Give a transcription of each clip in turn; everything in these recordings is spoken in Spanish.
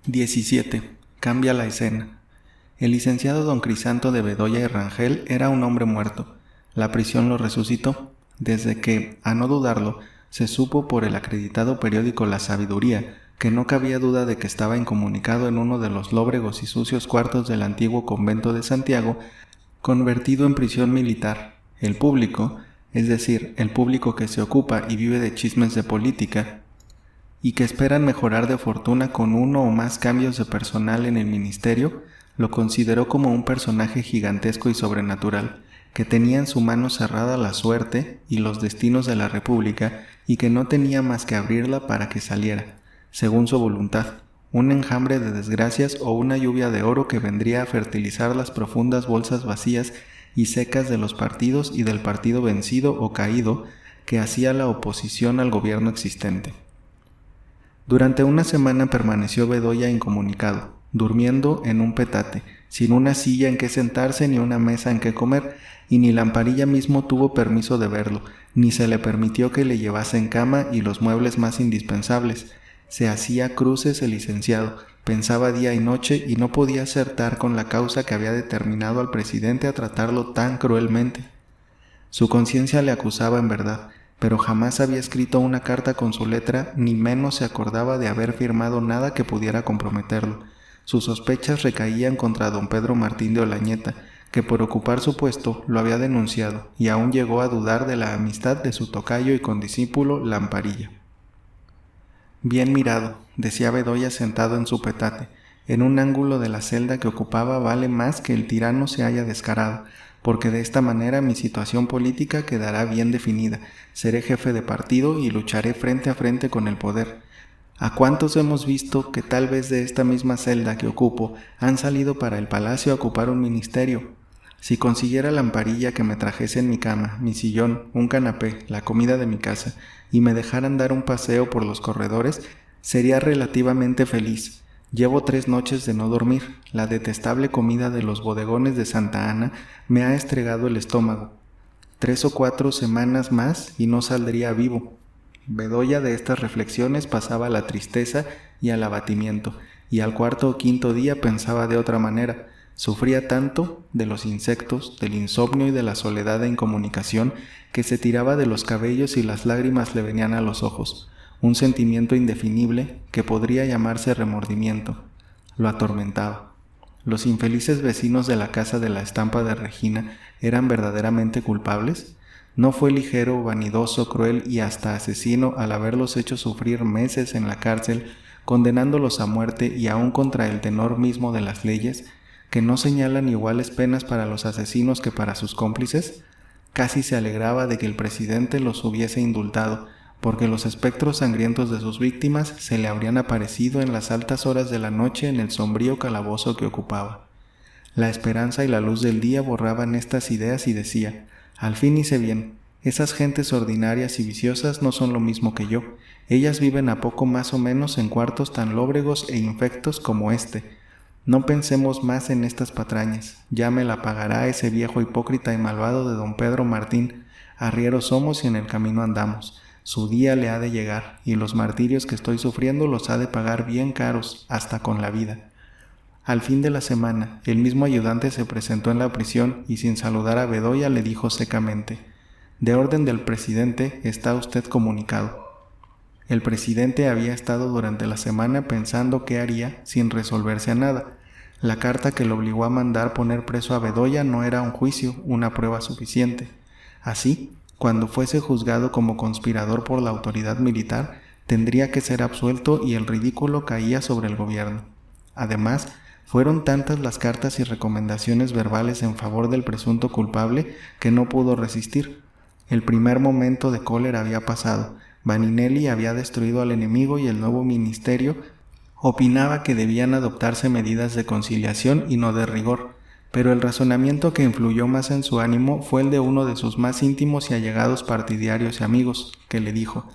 17. Cambia la escena. El licenciado don Crisanto de Bedoya y Rangel era un hombre muerto. La prisión lo resucitó, desde que, a no dudarlo, se supo por el acreditado periódico La Sabiduría que no cabía duda de que estaba incomunicado en uno de los lóbregos y sucios cuartos del antiguo convento de Santiago, convertido en prisión militar. El público, es decir, el público que se ocupa y vive de chismes de política, y que esperan mejorar de fortuna con uno o más cambios de personal en el ministerio, lo consideró como un personaje gigantesco y sobrenatural, que tenía en su mano cerrada la suerte y los destinos de la República y que no tenía más que abrirla para que saliera, según su voluntad, un enjambre de desgracias o una lluvia de oro que vendría a fertilizar las profundas bolsas vacías y secas de los partidos y del partido vencido o caído que hacía la oposición al gobierno existente. Durante una semana permaneció Bedoya incomunicado, durmiendo en un petate, sin una silla en que sentarse ni una mesa en que comer, y ni Lamparilla mismo tuvo permiso de verlo, ni se le permitió que le llevasen cama y los muebles más indispensables. Se hacía cruces el licenciado, pensaba día y noche y no podía acertar con la causa que había determinado al presidente a tratarlo tan cruelmente. Su conciencia le acusaba en verdad, pero jamás había escrito una carta con su letra, ni menos se acordaba de haber firmado nada que pudiera comprometerlo. Sus sospechas recaían contra don Pedro Martín de Olañeta, que por ocupar su puesto lo había denunciado, y aún llegó a dudar de la amistad de su tocayo y condiscípulo Lamparilla. Bien mirado, decía Bedoya sentado en su petate, en un ángulo de la celda que ocupaba vale más que el tirano se haya descarado, porque de esta manera mi situación política quedará bien definida, seré jefe de partido y lucharé frente a frente con el poder. ¿A cuántos hemos visto que tal vez de esta misma celda que ocupo han salido para el palacio a ocupar un ministerio? Si consiguiera Lamparilla que me trajesen mi cama, mi sillón, un canapé, la comida de mi casa, y me dejaran dar un paseo por los corredores, sería relativamente feliz. Llevo 3 noches de no dormir. La detestable comida de los bodegones de Santa Ana me ha estregado el estómago. 3 o 4 semanas más y no saldría vivo. Bedoya de estas reflexiones pasaba a la tristeza y al abatimiento, y al 4º o 5º día pensaba de otra manera. Sufría tanto de los insectos, del insomnio y de la soledad de incomunicación que se tiraba de los cabellos y las lágrimas le venían a los ojos. Un sentimiento indefinible, que podría llamarse remordimiento, lo atormentaba. ¿Los infelices vecinos de la casa de la estampa de Regina eran verdaderamente culpables? ¿No fue ligero, vanidoso, cruel y hasta asesino al haberlos hecho sufrir meses en la cárcel, condenándolos a muerte y aún contra el tenor mismo de las leyes, que no señalan iguales penas para los asesinos que para sus cómplices? Casi se alegraba de que el presidente los hubiese indultado, porque los espectros sangrientos de sus víctimas se le habrían aparecido en las altas horas de la noche en el sombrío calabozo que ocupaba. La esperanza y la luz del día borraban estas ideas y decía: al fin hice bien, esas gentes ordinarias y viciosas no son lo mismo que yo, ellas viven a poco más o menos en cuartos tan lóbregos e infectos como este. No pensemos más en estas patrañas, ya me la pagará ese viejo hipócrita y malvado de don Pedro Martín. Arrieros somos y en el camino andamos. Su día le ha de llegar, y los martirios que estoy sufriendo los ha de pagar bien caros, hasta con la vida. Al fin de la semana, el mismo ayudante se presentó en la prisión y sin saludar a Bedoya le dijo secamente: de orden del presidente está usted comunicado. El presidente había estado durante la semana pensando qué haría sin resolverse a nada. La carta que lo obligó a mandar poner preso a Bedoya no era un juicio, una prueba suficiente. Así, cuando fuese juzgado como conspirador por la autoridad militar, tendría que ser absuelto y el ridículo caía sobre el gobierno. Además, fueron tantas las cartas y recomendaciones verbales en favor del presunto culpable que no pudo resistir. El primer momento de cólera había pasado. Vaninelli había destruido al enemigo y el nuevo ministerio opinaba que debían adoptarse medidas de conciliación y no de rigor. Pero el razonamiento que influyó más en su ánimo fue el de uno de sus más íntimos y allegados partidarios y amigos, que le dijo: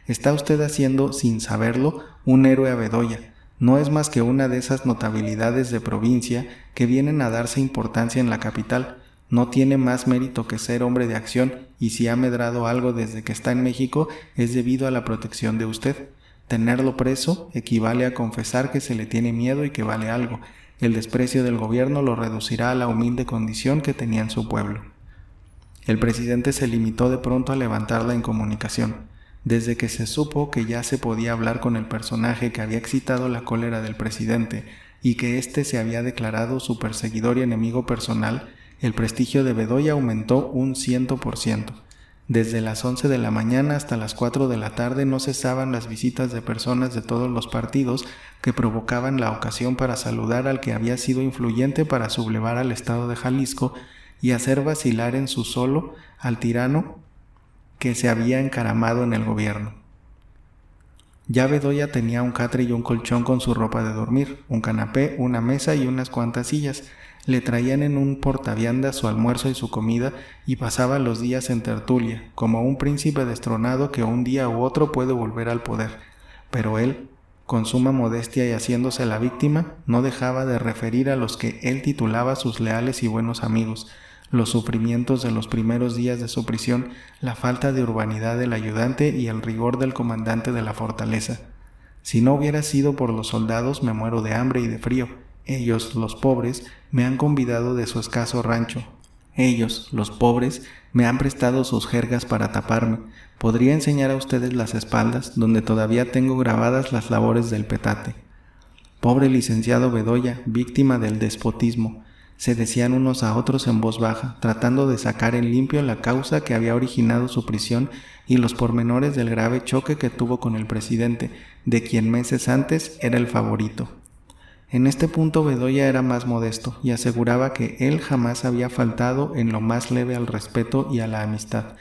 está usted haciendo, sin saberlo, un héroe a Bedoya. No es más que una de esas notabilidades de provincia que vienen a darse importancia en la capital. No tiene más mérito que ser hombre de acción, y si ha medrado algo desde que está en México es debido a la protección de usted. Tenerlo preso equivale a confesar que se le tiene miedo y que vale algo. El desprecio del gobierno lo reducirá a la humilde condición que tenía en su pueblo. El presidente se limitó de pronto a levantar la incomunicación. Desde que se supo que ya se podía hablar con el personaje que había excitado la cólera del presidente y que éste se había declarado su perseguidor y enemigo personal, el prestigio de Bedoya aumentó un 100%. Desde las 11 de la mañana hasta las 4 de la tarde no cesaban las visitas de personas de todos los partidos que provocaban la ocasión para saludar al que había sido influyente para sublevar al estado de Jalisco y hacer vacilar en su solo al tirano que se había encaramado en el gobierno. Ya Bedoya tenía un catre y un colchón con su ropa de dormir, un canapé, una mesa y unas cuantas sillas. Le traían en un portaviandas su almuerzo y su comida y pasaba los días en tertulia, como un príncipe destronado que un día u otro puede volver al poder. Pero él, con suma modestia y haciéndose la víctima, no dejaba de referir a los que él titulaba sus leales y buenos amigos, los sufrimientos de los primeros días de su prisión, la falta de urbanidad del ayudante y el rigor del comandante de la fortaleza. Si no hubiera sido por los soldados, me muero de hambre y de frío. Ellos, los pobres, me han convidado de su escaso rancho. Ellos, los pobres, me han prestado sus jergas para taparme. Podría enseñar a ustedes las espaldas, donde todavía tengo grabadas las labores del petate. Pobre licenciado Bedoya, víctima del despotismo, se decían unos a otros en voz baja, tratando de sacar en limpio la causa que había originado su prisión y los pormenores del grave choque que tuvo con el presidente, de quien meses antes era el favorito. En este punto Bedoya era más modesto y aseguraba que él jamás había faltado en lo más leve al respeto y a la amistad,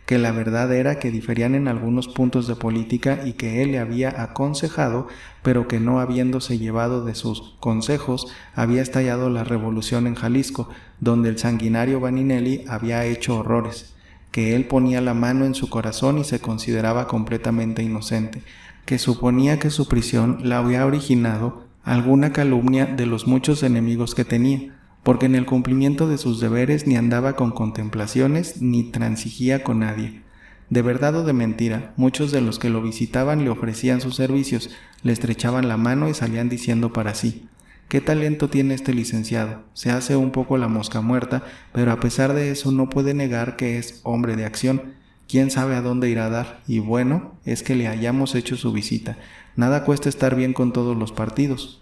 que la verdad era que diferían en algunos puntos de política y que él le había aconsejado, pero que no habiéndose llevado de sus consejos, había estallado la revolución en Jalisco, donde el sanguinario Vaninelli había hecho horrores, que él ponía la mano en su corazón y se consideraba completamente inocente, que suponía que su prisión la había originado alguna calumnia de los muchos enemigos que tenía, porque en el cumplimiento de sus deberes ni andaba con contemplaciones ni transigía con nadie. De verdad o de mentira, muchos de los que lo visitaban le ofrecían sus servicios, le estrechaban la mano y salían diciendo para sí: «¿Qué talento tiene este licenciado? Se hace un poco la mosca muerta, pero a pesar de eso no puede negar que es hombre de acción. ¿Quién sabe a dónde irá a dar? Y bueno, es que le hayamos hecho su visita. Nada cuesta estar bien con todos los partidos».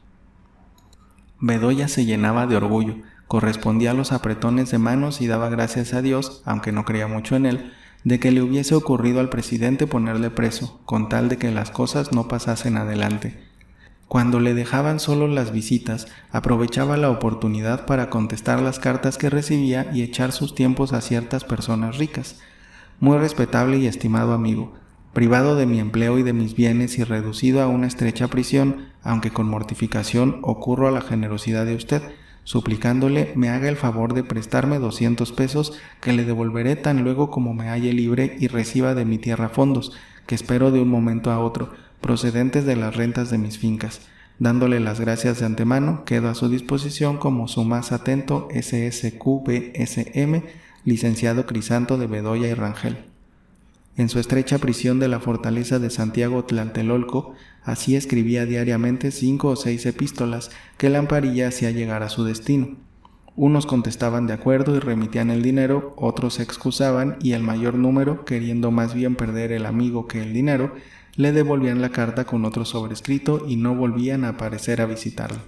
Bedoya se llenaba de orgullo, correspondía a los apretones de manos y daba gracias a Dios, aunque no creía mucho en él, de que le hubiese ocurrido al presidente ponerle preso, con tal de que las cosas no pasasen adelante. Cuando le dejaban solo las visitas, aprovechaba la oportunidad para contestar las cartas que recibía y echar sus tiempos a ciertas personas ricas. Muy respetable y estimado amigo, privado de mi empleo y de mis bienes y reducido a una estrecha prisión, aunque con mortificación ocurro a la generosidad de usted, suplicándole me haga el favor de prestarme 200 pesos que le devolveré tan luego como me halle libre y reciba de mi tierra fondos, que espero de un momento a otro, procedentes de las rentas de mis fincas. Dándole las gracias de antemano, quedo a su disposición como su más atento SSQBSM, licenciado Crisanto de Bedoya y Rangel. En su estrecha prisión de la fortaleza de Santiago Tlatelolco, así escribía diariamente 5 o 6 epístolas que Lamparilla hacía llegar a su destino. Unos contestaban de acuerdo y remitían el dinero, otros se excusaban y el mayor número, queriendo más bien perder el amigo que el dinero, le devolvían la carta con otro sobrescrito y no volvían a aparecer a visitarlo.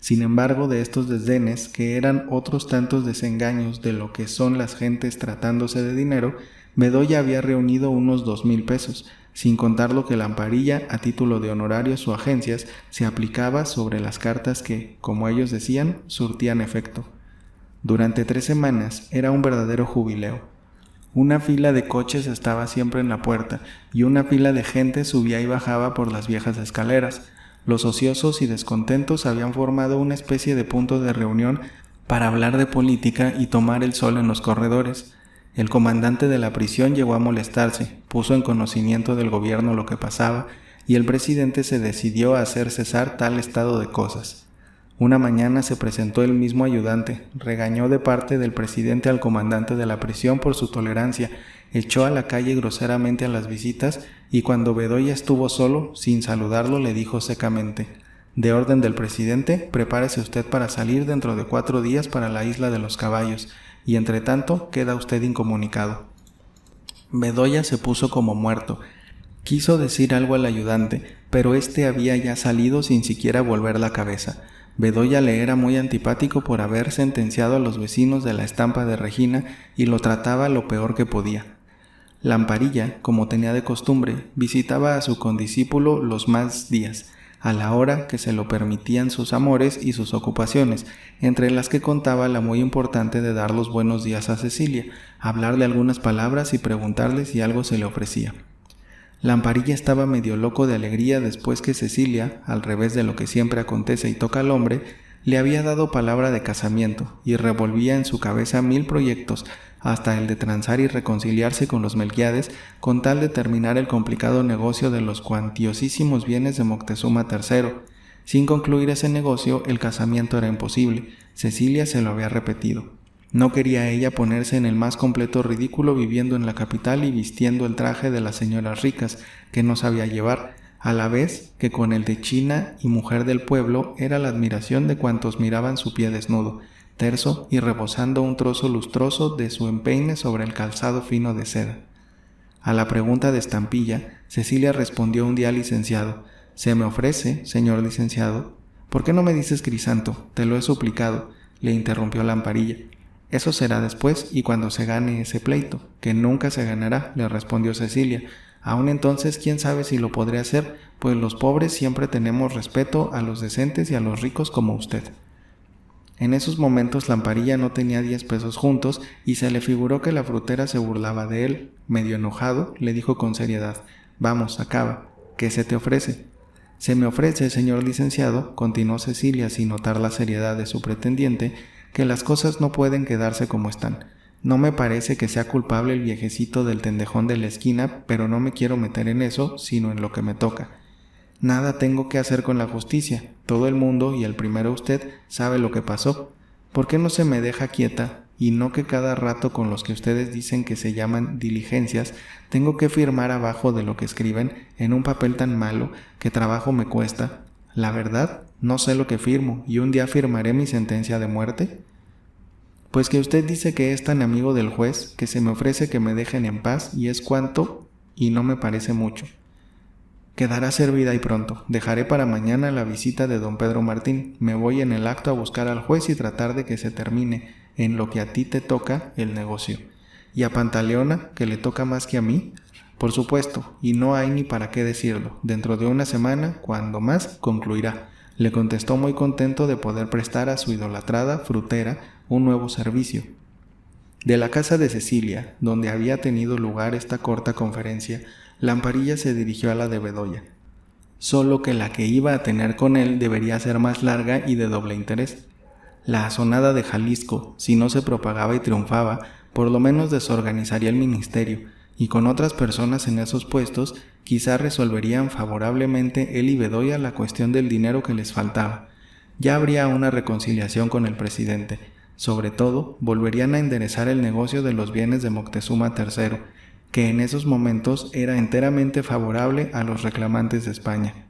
Sin embargo, de estos desdenes, que eran otros tantos desengaños de lo que son las gentes tratándose de dinero, Bedoya había reunido unos 2,000 pesos, sin contar lo que Lamparilla, a título de honorarios o agencias, se aplicaba sobre las cartas que, como ellos decían, surtían efecto. Durante 3 semanas era un verdadero jubileo. Una fila de coches estaba siempre en la puerta y una fila de gente subía y bajaba por las viejas escaleras. Los ociosos y descontentos habían formado una especie de punto de reunión para hablar de política y tomar el sol en los corredores. El comandante de la prisión llegó a molestarse, puso en conocimiento del gobierno lo que pasaba y el presidente se decidió a hacer cesar tal estado de cosas. Una mañana se presentó el mismo ayudante, regañó de parte del presidente al comandante de la prisión por su tolerancia echó a la calle groseramente a las visitas y cuando Bedoya estuvo solo, sin saludarlo, le dijo secamente: «De orden del presidente, prepárese usted para salir dentro de 4 días para la isla de los caballos, y entre tanto queda usted incomunicado». Bedoya se puso como muerto. Quiso decir algo al ayudante, pero éste había ya salido sin siquiera volver la cabeza. Bedoya le era muy antipático por haber sentenciado a los vecinos de la estampa de Regina y lo trataba lo peor que podía. Lamparilla, como tenía de costumbre, visitaba a su condiscípulo los más días, a la hora que se lo permitían sus amores y sus ocupaciones, entre las que contaba la muy importante de dar los buenos días a Cecilia, hablarle algunas palabras y preguntarle si algo se le ofrecía. Lamparilla estaba medio loco de alegría después que Cecilia, al revés de lo que siempre acontece y toca al hombre, le había dado palabra de casamiento y revolvía en su cabeza 1000 proyectos, hasta el de transar y reconciliarse con los Melquiades con tal de terminar el complicado negocio de los cuantiosísimos bienes de Moctezuma III. Sin concluir ese negocio, el casamiento era imposible. Cecilia se lo había repetido. No quería ella ponerse en el más completo ridículo viviendo en la capital y vistiendo el traje de las señoras ricas, que no sabía llevar, a la vez que con el de china y mujer del pueblo era la admiración de cuantos miraban su pie desnudo, terso y rebosando un trozo lustroso de su empeine sobre el calzado fino de seda. A la pregunta de Estampilla, Cecilia respondió un día al licenciado: «Se me ofrece, señor licenciado». «¿Por qué no me dices Crisanto? Te lo he suplicado», le interrumpió Lamparilla. «Eso será después y cuando se gane ese pleito, que nunca se ganará», le respondió Cecilia. «Aún entonces, quién sabe si lo podré hacer, pues los pobres siempre tenemos respeto a los decentes y a los ricos como usted». En esos momentos Lamparilla no tenía 10 pesos juntos y se le figuró que la frutera se burlaba de él. Medio enojado, le dijo con seriedad: «Vamos, acaba. ¿Qué se te ofrece?» «Se me ofrece, señor licenciado», continuó Cecilia sin notar la seriedad de su pretendiente, «que las cosas no pueden quedarse como están. No me parece que sea culpable el viejecito del tendejón de la esquina, pero no me quiero meter en eso, sino en lo que me toca. Nada tengo que hacer con la justicia. Todo el mundo, y el primero usted, sabe lo que pasó. ¿Por qué no se me deja quieta? Y no que cada rato con los que ustedes dicen que se llaman diligencias, tengo que firmar abajo de lo que escriben en un papel tan malo que trabajo me cuesta. La verdad, no sé lo que firmo, y un día firmaré mi sentencia de muerte». «Pues que usted dice que es tan amigo del juez que se me ofrece que me dejen en paz y es cuanto, y no me parece mucho. Quedará servida y pronto. Dejaré para mañana la visita de don Pedro Martín. Me voy en el acto a buscar al juez y tratar de que se termine, en lo que a ti te toca, el negocio. ¿Y a Pantaleona, que le toca más que a mí?» «Por supuesto, y no hay ni para qué decirlo. Dentro de una semana, cuando más, concluirá», le contestó muy contento de poder prestar a su idolatrada frutera un nuevo servicio. De la casa de Cecilia, donde había tenido lugar esta corta conferencia, Lamparilla se dirigió a la de Bedoya. Solo que la que iba a tener con él debería ser más larga y de doble interés. La asonada de Jalisco, si no se propagaba y triunfaba, por lo menos desorganizaría el ministerio, y con otras personas en esos puestos, quizá resolverían favorablemente él y Bedoya la cuestión del dinero que les faltaba. Ya habría una reconciliación con el presidente. Sobre todo, volverían a enderezar el negocio de los bienes de Moctezuma III, que en esos momentos era enteramente favorable a los reclamantes de España.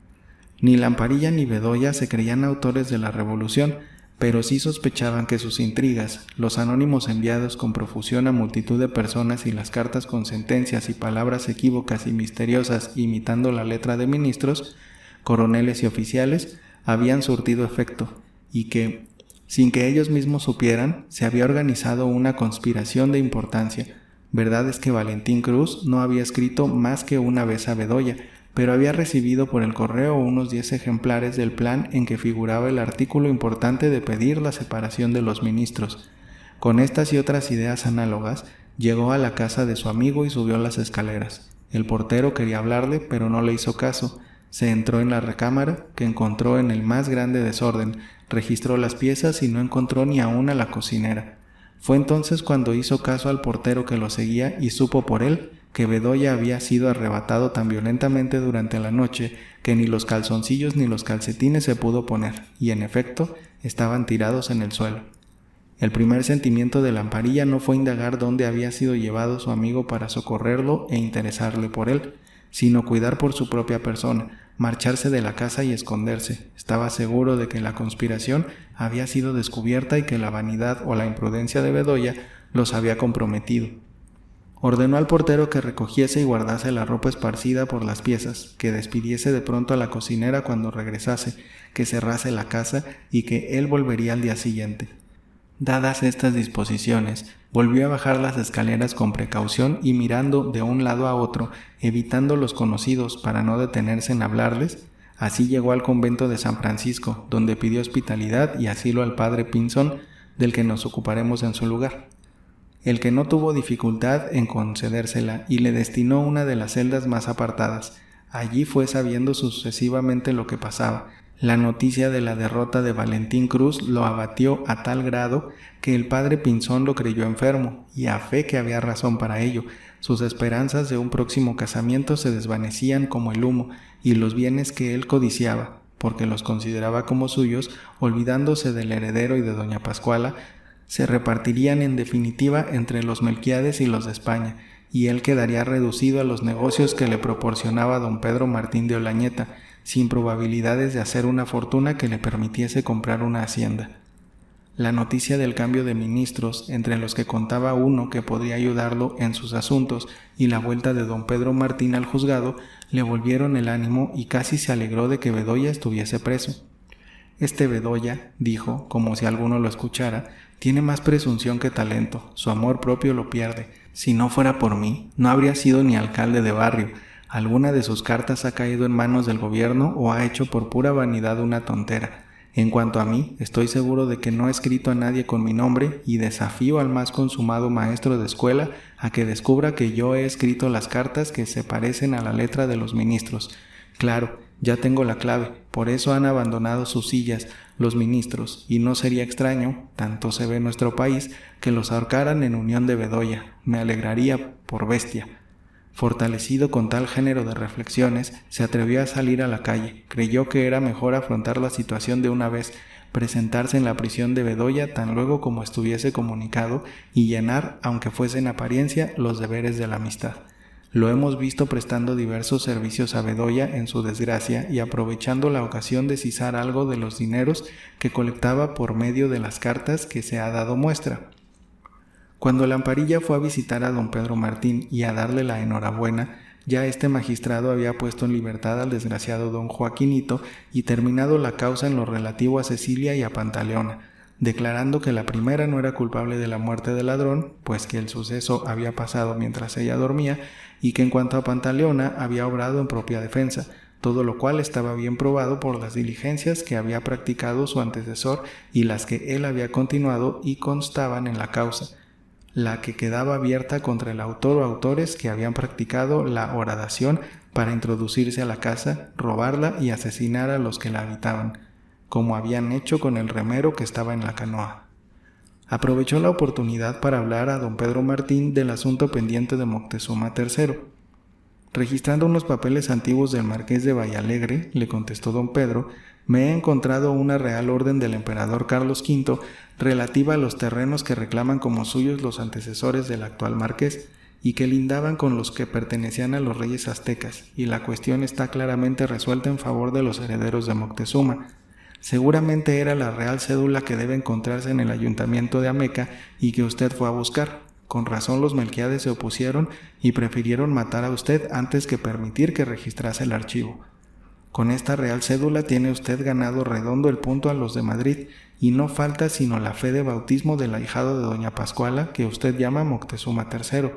Ni Lamparilla ni Bedoya se creían autores de la revolución, pero sí sospechaban que sus intrigas, los anónimos enviados con profusión a multitud de personas y las cartas con sentencias y palabras equívocas y misteriosas imitando la letra de ministros, coroneles y oficiales, habían surtido efecto, y que, sin que ellos mismos supieran, se había organizado una conspiración de importancia. Verdad es que Valentín Cruz no había escrito más que una vez a Bedoya, pero había recibido por el correo unos 10 ejemplares del plan en que figuraba el artículo importante de pedir la separación de los ministros. Con estas y otras ideas análogas, llegó a la casa de su amigo y subió las escaleras. El portero quería hablarle, pero no le hizo caso. Se entró en la recámara, que encontró en el más grande desorden, registró las piezas y no encontró ni aún a la cocinera. Fue entonces cuando hizo caso al portero que lo seguía y supo por él que Bedoya había sido arrebatado tan violentamente durante la noche que ni los calzoncillos ni los calcetines se pudo poner, y en efecto estaban tirados en el suelo. El primer sentimiento de Lamparilla no fue indagar dónde había sido llevado su amigo para socorrerlo e interesarle por él, sino cuidar por su propia persona, marcharse de la casa y esconderse. Estaba seguro de que la conspiración había sido descubierta y que la vanidad o la imprudencia de Bedoya los había comprometido. Ordenó al portero que recogiese y guardase la ropa esparcida por las piezas, que despidiese de pronto a la cocinera cuando regresase, que cerrase la casa y que él volvería al día siguiente. Dadas estas disposiciones, volvió a bajar las escaleras con precaución y mirando de un lado a otro, evitando los conocidos para no detenerse en hablarles. Así llegó al convento de San Francisco, donde pidió hospitalidad y asilo al padre Pinzón, del que nos ocuparemos en su lugar. El que no tuvo dificultad en concedérsela y le destinó una de las celdas más apartadas. Allí fue sabiendo sucesivamente lo que pasaba. La noticia de la derrota de Valentín Cruz lo abatió a tal grado que el padre Pinzón lo creyó enfermo, y a fe que había razón para ello. Sus esperanzas de un próximo casamiento se desvanecían como el humo, y los bienes que él codiciaba, porque los consideraba como suyos, olvidándose del heredero y de doña Pascuala, se repartirían en definitiva entre los Melquiades y los de España, y él quedaría reducido a los negocios que le proporcionaba don Pedro Martín de Olañeta, sin probabilidades de hacer una fortuna que le permitiese comprar una hacienda. La noticia del cambio de ministros, entre los que contaba uno que podría ayudarlo en sus asuntos, y la vuelta de don Pedro Martín al juzgado, le volvieron el ánimo y casi se alegró de que Bedoya estuviese preso. Este Bedoya, dijo, como si alguno lo escuchara, tiene más presunción que talento, su amor propio lo pierde. Si no fuera por mí, no habría sido ni alcalde de barrio. Alguna de sus cartas ha caído en manos del gobierno o ha hecho por pura vanidad una tontera. En cuanto a mí, estoy seguro de que no he escrito a nadie con mi nombre y desafío al más consumado maestro de escuela a que descubra que yo he escrito las cartas que se parecen a la letra de los ministros. Claro, ya tengo la clave, por eso han abandonado sus sillas los ministros, y no sería extraño, tanto se ve en nuestro país, que los ahorcaran en unión de Bedoya. Me alegraría por bestia. Fortalecido con tal género de reflexiones, se atrevió a salir a la calle. Creyó que era mejor afrontar la situación de una vez, presentarse en la prisión de Bedoya tan luego como estuviese comunicado y llenar, aunque fuese en apariencia, los deberes de la amistad. Lo hemos visto prestando diversos servicios a Bedoya en su desgracia y aprovechando la ocasión de sisar algo de los dineros que colectaba por medio de las cartas que se ha dado muestra. Cuando Lamparilla fue a visitar a don Pedro Martín y a darle la enhorabuena, ya este magistrado había puesto en libertad al desgraciado don Joaquinito y terminado la causa en lo relativo a Cecilia y a Pantaleona, declarando que la primera no era culpable de la muerte del ladrón, pues que el suceso había pasado mientras ella dormía, y que en cuanto a Pantaleona había obrado en propia defensa, todo lo cual estaba bien probado por las diligencias que había practicado su antecesor y las que él había continuado y constaban en la causa, la que quedaba abierta contra el autor o autores que habían practicado la horadación para introducirse a la casa, robarla y asesinar a los que la habitaban, como habían hecho con el remero que estaba en la canoa. Aprovechó la oportunidad para hablar a don Pedro Martín del asunto pendiente de Moctezuma III. Registrando unos papeles antiguos del marqués de Vallalegre, le contestó don Pedro, me he encontrado una real orden del emperador Carlos V relativa a los terrenos que reclaman como suyos los antecesores del actual marqués y que lindaban con los que pertenecían a los reyes aztecas, y la cuestión está claramente resuelta en favor de los herederos de Moctezuma. Seguramente era la real cédula que debe encontrarse en el ayuntamiento de Ameca y que usted fue a buscar. Con razón los Melquiades se opusieron y prefirieron matar a usted antes que permitir que registrase el archivo. Con esta real cédula tiene usted ganado redondo el punto a los de Madrid, y no falta sino la fe de bautismo del ahijado de doña Pascuala, que usted llama Moctezuma III,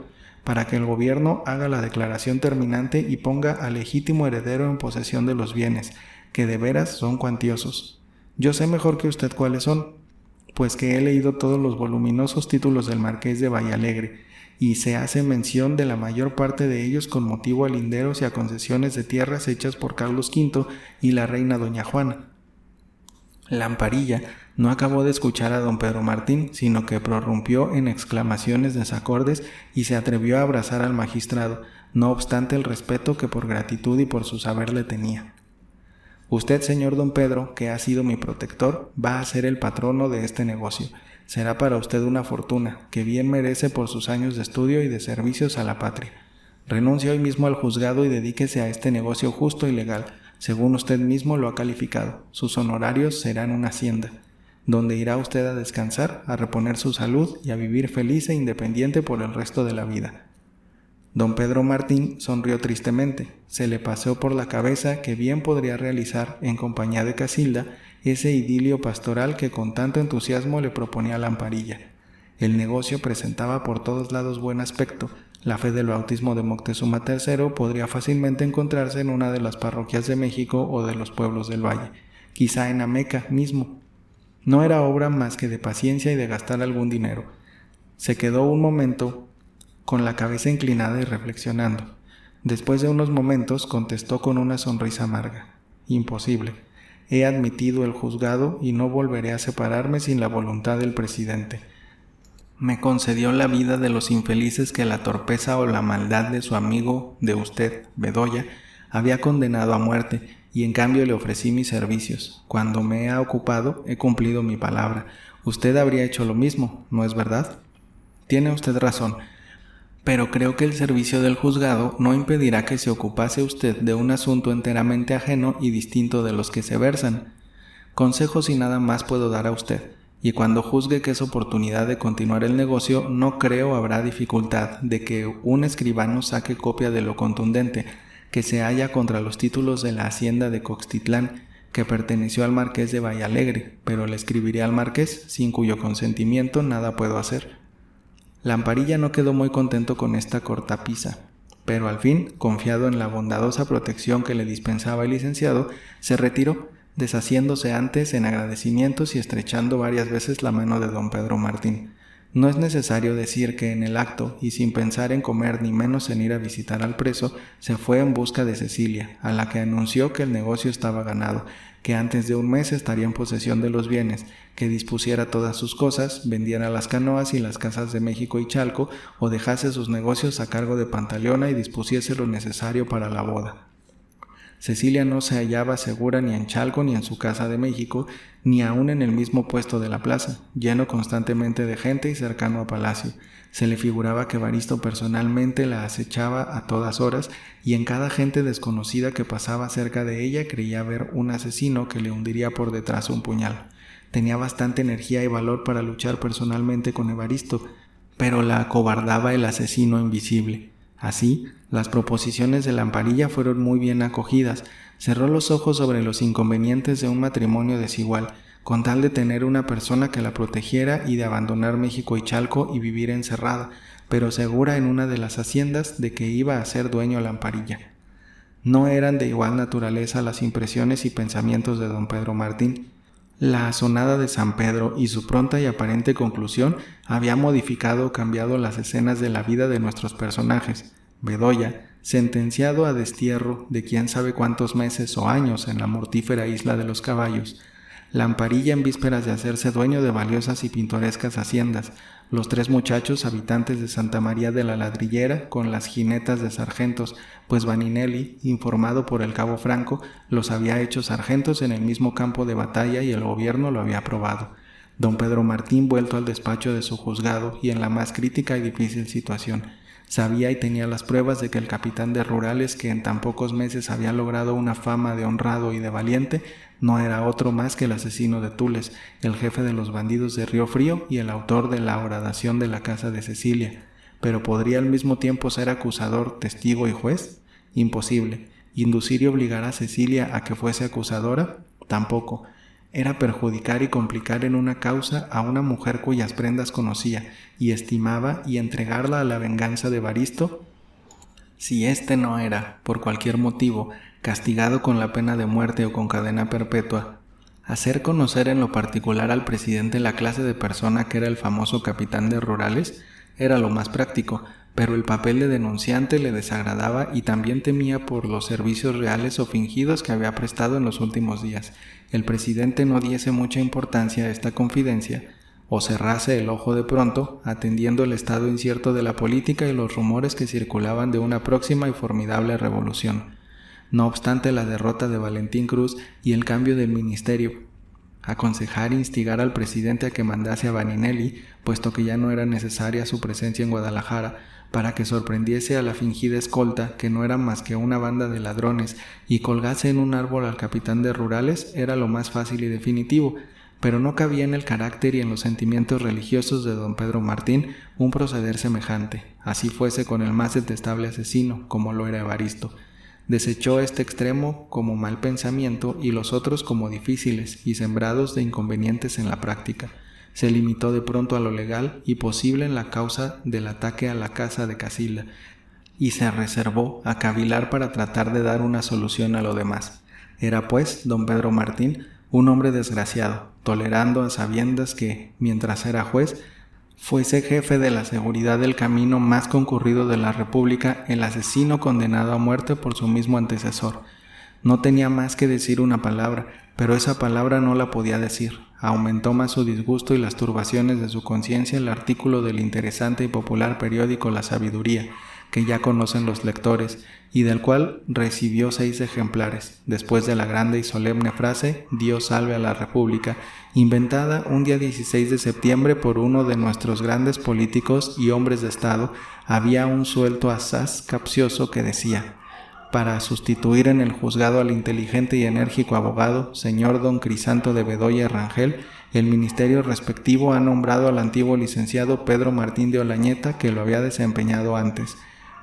para que el gobierno haga la declaración terminante y ponga al legítimo heredero en posesión de los bienes, que de veras son cuantiosos. Yo sé mejor que usted cuáles son, pues que he leído todos los voluminosos títulos del marqués de Vallalegre, y se hace mención de la mayor parte de ellos con motivo a linderos y a concesiones de tierras hechas por Carlos V y la reina doña Juana. Lamparilla no acabó de escuchar a don Pedro Martín, sino que prorrumpió en exclamaciones desacordes y se atrevió a abrazar al magistrado, no obstante el respeto que por gratitud y por su saber le tenía. Usted, señor don Pedro, que ha sido mi protector, va a ser el patrono de este negocio. Será para usted una fortuna, que bien merece por sus años de estudio y de servicios a la patria. Renuncie hoy mismo al juzgado y dedíquese a este negocio justo y legal, según usted mismo lo ha calificado. Sus honorarios serán una hacienda, donde irá usted a descansar, a reponer su salud y a vivir feliz e independiente por el resto de la vida. Don Pedro Martín sonrió tristemente. Se le pasó por la cabeza que bien podría realizar, en compañía de Casilda, ese idilio pastoral que con tanto entusiasmo le proponía Lamparilla. El negocio presentaba por todos lados buen aspecto. La fe del bautismo de Moctezuma III podría fácilmente encontrarse en una de las parroquias de México o de los pueblos del valle, quizá en Ameca mismo. No era obra más que de paciencia y de gastar algún dinero. Se quedó un momento con la cabeza inclinada y reflexionando. Después de unos momentos contestó con una sonrisa amarga: imposible. He admitido el juzgado y no volveré a separarme sin la voluntad del presidente. Me concedió la vida de los infelices que la torpeza o la maldad de su amigo, de usted, Bedoya, había condenado a muerte, y en cambio le ofrecí mis servicios. Cuando me ha ocupado, he cumplido mi palabra. Usted habría hecho lo mismo, ¿no es verdad? Tiene usted razón, pero creo que el servicio del juzgado no impedirá que se ocupase usted de un asunto enteramente ajeno y distinto de los que se versan. Consejos y nada más puedo dar a usted, y cuando juzgue que es oportunidad de continuar el negocio, no creo habrá dificultad de que un escribano saque copia de lo contundente que se halla contra los títulos de la hacienda de Coxtitlán, que perteneció al marqués de Vallalegre, pero le escribiré al marqués, sin cuyo consentimiento nada puedo hacer. Lamparilla no quedó muy contento con esta cortapisa, pero al fin, confiado en la bondadosa protección que le dispensaba el licenciado, se retiró, deshaciéndose antes en agradecimientos y estrechando varias veces la mano de don Pedro Martín. No es necesario decir que en el acto, y sin pensar en comer ni menos en ir a visitar al preso, se fue en busca de Cecilia, a la que anunció que el negocio estaba ganado, que antes de un mes estaría en posesión de los bienes, que dispusiera todas sus cosas, vendiera las canoas y las casas de México y Chalco, o dejase sus negocios a cargo de Pantaleona y dispusiese lo necesario para la boda. Cecilia no se hallaba segura ni en Chalco ni en su casa de México, ni aun en el mismo puesto de la plaza, lleno constantemente de gente y cercano a palacio. Se le figuraba que Evaristo personalmente la acechaba a todas horas, y en cada gente desconocida que pasaba cerca de ella creía ver un asesino que le hundiría por detrás un puñal. Tenía bastante energía y valor para luchar personalmente con Evaristo, pero la acobardaba el asesino invisible. Así, las proposiciones de Lamparilla fueron muy bien acogidas. Cerró los ojos sobre los inconvenientes de un matrimonio desigual, con tal de tener una persona que la protegiera y de abandonar México y Chalco y vivir encerrada, pero segura en una de las haciendas de que iba a ser dueño Lamparilla. No eran de igual naturaleza las impresiones y pensamientos de don Pedro Martín. La asonada de San Pedro y su pronta y aparente conclusión había modificado o cambiado las escenas de la vida de nuestros personajes. Bedoya, sentenciado a destierro de quién sabe cuántos meses o años en la mortífera isla de los caballos. Lamparilla en vísperas de hacerse dueño de valiosas y pintorescas haciendas. Los tres muchachos habitantes de Santa María de la Ladrillera con las jinetas de sargentos, pues Vaninelli, informado por el cabo Franco, los había hecho sargentos en el mismo campo de batalla y el gobierno lo había aprobado. Don Pedro Martín vuelto al despacho de su juzgado y en la más crítica y difícil situación. Sabía y tenía las pruebas de que el capitán de rurales, que en tan pocos meses había logrado una fama de honrado y de valiente, no era otro más que el asesino de Tules, el jefe de los bandidos de Río Frío y el autor de la horadación de la casa de Cecilia. Pero ¿podría al mismo tiempo ser acusador, testigo y juez? Imposible. ¿Inducir y obligar a Cecilia a que fuese acusadora? Tampoco. Era perjudicar y complicar en una causa a una mujer cuyas prendas conocía y estimaba y entregarla a la venganza de Evaristo, si éste no era, por cualquier motivo, castigado con la pena de muerte o con cadena perpetua. Hacer conocer en lo particular al presidente la clase de persona que era el famoso capitán de rurales era lo más práctico, pero el papel de denunciante le desagradaba y también temía por los servicios reales o fingidos que había prestado en los últimos días. El presidente no diese mucha importancia a esta confidencia, o cerrase el ojo de pronto, atendiendo el estado incierto de la política y los rumores que circulaban de una próxima y formidable revolución. no obstante la derrota de Valentín Cruz y el cambio del ministerio. Aconsejar e instigar al presidente a que mandase a Vaninelli, puesto que ya no era necesaria su presencia en Guadalajara, para que sorprendiese a la fingida escolta, que no era más que una banda de ladrones, y colgase en un árbol al capitán de rurales, era lo más fácil y definitivo, pero no cabía en el carácter y en los sentimientos religiosos de don Pedro Martín un proceder semejante, así fuese con el más detestable asesino, como lo era Evaristo. Desechó este extremo como mal pensamiento y los otros como difíciles y sembrados de inconvenientes en la práctica. Se limitó de pronto a lo legal y posible en la causa del ataque a la casa de Casilda, y se reservó a cavilar para tratar de dar una solución a lo demás. Era, pues, don Pedro Martín un hombre desgraciado, tolerando a sabiendas que, mientras era juez, fuese jefe de la seguridad del camino más concurrido de la República el asesino condenado a muerte por su mismo antecesor. No tenía más que decir una palabra, pero esa palabra no la podía decir. Aumentó más su disgusto y las turbaciones de su conciencia el artículo del interesante y popular periódico La Sabiduría, que ya conocen los lectores, y del cual recibió 6 ejemplares, después de la grande y solemne frase «Dios salve a la República», inventada un día 16 de septiembre por uno de nuestros grandes políticos y hombres de Estado. Había un suelto asaz capcioso que decía: para sustituir en el juzgado al inteligente y enérgico abogado, señor don Crisanto de Bedoya y Rangel, el ministerio respectivo ha nombrado al antiguo licenciado Pedro Martín de Olañeta, que lo había desempeñado antes.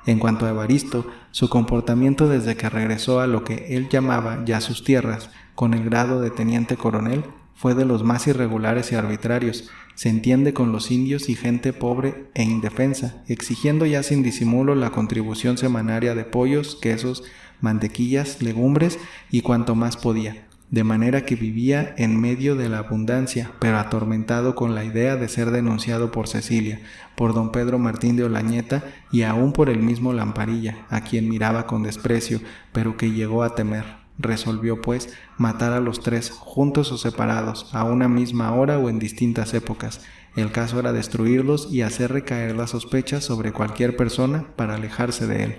En cuanto a Evaristo, su comportamiento desde que regresó a lo que él llamaba ya sus tierras, con el grado de teniente coronel, fue de los más irregulares y arbitrarios. Se entiende con los indios y gente pobre e indefensa, exigiendo ya sin disimulo la contribución semanaria de pollos, quesos, mantequillas, legumbres y cuanto más podía, de manera que vivía en medio de la abundancia, pero atormentado con la idea de ser denunciado por Cecilia, por don Pedro Martín de Olañeta y aún por el mismo Lamparilla, a quien miraba con desprecio, pero que llegó a temer. Resolvió, pues, matar a los 3, juntos o separados, a una misma hora o en distintas épocas. El caso era destruirlos y hacer recaer las sospechas sobre cualquier persona para alejarse de él.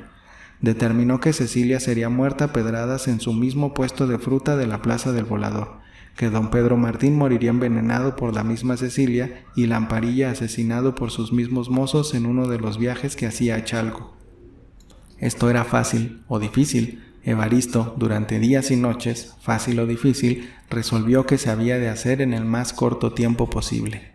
Determinó que Cecilia sería muerta a pedradas en su mismo puesto de fruta de la Plaza del Volador, que don Pedro Martín moriría envenenado por la misma Cecilia y Lamparilla asesinado por sus mismos mozos en uno de los viajes que hacía a Chalco. Esto era fácil o difícil. Evaristo, durante días y noches, fácil o difícil, resolvió que se había de hacer en el más corto tiempo posible.